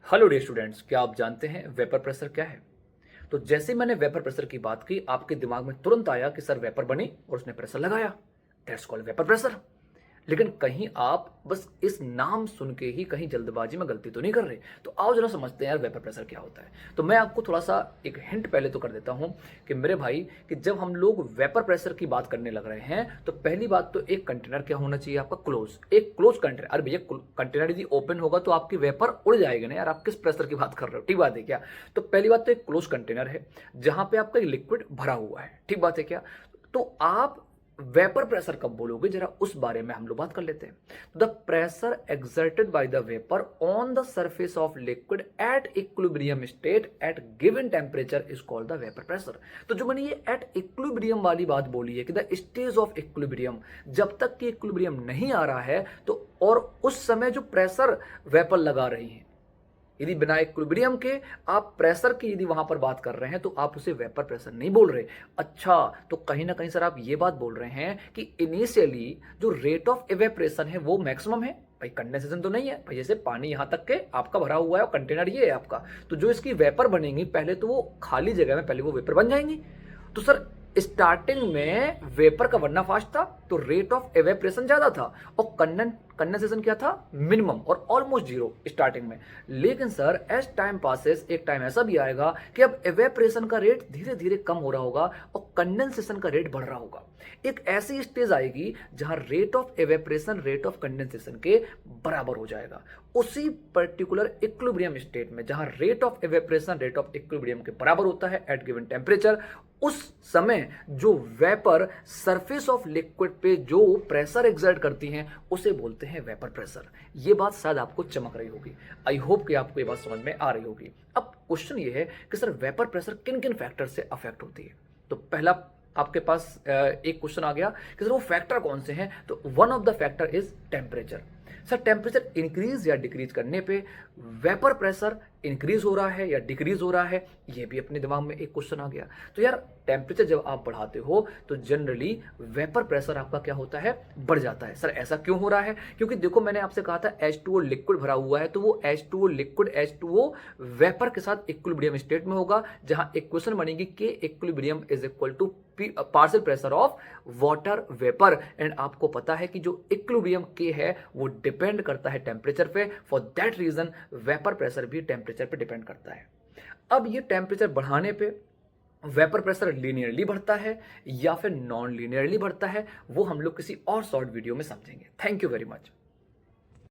Hello dear students, क्या आप जानते हैं वेपर प्रेशर क्या है? तो जैसे ही मैंने वेपर प्रेशर की बात की, आपके दिमाग में तुरंत आया कि सर वेपर बनी और उसने प्रेशर लगाया, दैट्स कॉल्ड वेपर प्रेशर। लेकिन कहीं आप बस इस नाम सुन के ही कहीं जल्दबाजी में गलती तो नहीं कर रहे? तो आओ जरा समझते हैं यार वेपर प्रेशर क्या होता है। तो मैं आपको थोड़ा सा एक हिंट पहले तो कर देता हूं कि मेरे भाई, कि जब हम लोग वेपर प्रेशर की बात करने लग रहे हैं तो पहली बात तो एक कंटेनर क्या होना चाहिए आपका? क्लोज, एक क्लोज कंटेनर। अरे भैया, कंटेनर यदि ओपन होगा तो आपकी वेपर उड़ जाएगी ना यार, आप किस प्रेशर की बात कर रहे हो? ठीक बात है क्या? तो पहली बात तो एक क्लोज कंटेनर है जहां पे आपका लिक्विड भरा हुआ है, ठीक बात है क्या? तो आप वेपर प्रेशर कब बोलोगे, जरा उस बारे में हम लोग बात कर लेते हैं। The pressure exerted by the vapour on the surface of liquid at equilibrium state at given temperature is called the vapour pressure. तो जो मैंने ये एट इक्विलिब्रियम वाली बात बोली है कि द स्टेज ऑफ इक्विलिब्रियम, जब तक कि इक्विलिब्रियम नहीं आ रहा है तो, और उस समय जो प्रेशर वेपर लगा रही है, यदि बिना इक्विलिब्रियम के आप प्रेशर की यदि वहां पर बात कर रहे हैं तो आप उसे वेपर प्रेशर नहीं बोल रहे। अच्छा, तो कहीं ना कहीं सर आप ये बात बोल रहे हैं कि इनिशियली जो रेट ऑफ इवेपरेशन है वो मैक्सिमम है। भाई कंडेंसेशन तो नहीं है भाई, जैसे पानी यहां तक के आपका भरा हुआ है और कंटेनर ये है आपका, तो जो इसकी वेपर बनेंगी पहले तो वो खाली जगह में पहले वो वेपर बन जाएंगी। तो सर स्टार्टिंग में वेपर का बनना फास्ट था तो रेट ऑफ एवेपरेशन ज्यादा था और कंडेंसेशन क्या था? मिनिमम और ऑलमोस्ट जीरो स्टार्टिंग में। लेकिन सर एज टाइम पासेस एक टाइम ऐसा भी आएगा कि अब एवेपरेशन का रेट धीरे धीरे कम हो रहा होगा और कंडेंसेशन का रेट बढ़ रहा होगा। एक ऐसी स्टेज आएगी जहां rate of evaporation rate of condensation के बराबर हो जाएगा। उसी पर्टिकुलर इक्विलिब्रियम स्टेट में जहां rate of evaporation rate of equilibrium के बराबर होता है एट गिवन टेम्परेचर, उस समय जो वेपर सरफेस ऑफ लिक्विड पे जो प्रेशर एक्सर्ट करती हैं उसे बोलते हैं वेपर प्रेशर। ये बात शायद आपको चमक रही होगी। आई होप कि आपको ये बात समझ में आ रही होगी। अब क्वेश्चन ये है कि सर वेपर प्रेशर किन किन फैक्टर से अफेक्ट होती है? तो पहला आपके पास एक क्वेश्चन आ गया कि सर वो फैक्टर कौन से हैं? तो one of the factor is temperature. Sir temperature increase या डिक्रीज करने पे वेपर प्रेशर इंक्रीज हो रहा है या डिक्रीज हो रहा है, ये भी अपने दिमाग में एक क्वेश्चन आ गया। तो यार टेम्परेचर जब आप बढ़ाते हो तो जनरली वेपर प्रेशर आपका क्या होता है? बढ़ जाता है। सर ऐसा क्यों हो रहा है? क्योंकि देखो मैंने आपसे कहा था H2O लिक्विड भरा हुआ है, तो वो H2O लिक्विड H2O वेपर के साथ इक्विलिब्रियम स्टेट में होगा, जहां इक्वेशन बनेगी के equilibrium is equal to partial pressure of water vapour. And आपको पता है कि जो इक्विलिब्रियम के है वो डिपेंड करता है टेम्परेचर पे। For that reason vapour pressure भी टेम्परेचर पे डिपेंड करता है। अब ये टेम्परेचर बढ़ाने पे वेपर प्रेशर लीनियरली बढ़ता है या फिर नॉन लीनियरली बढ़ता है, वो हम लोग किसी और शॉर्ट वीडियो में समझेंगे। Thank you very much.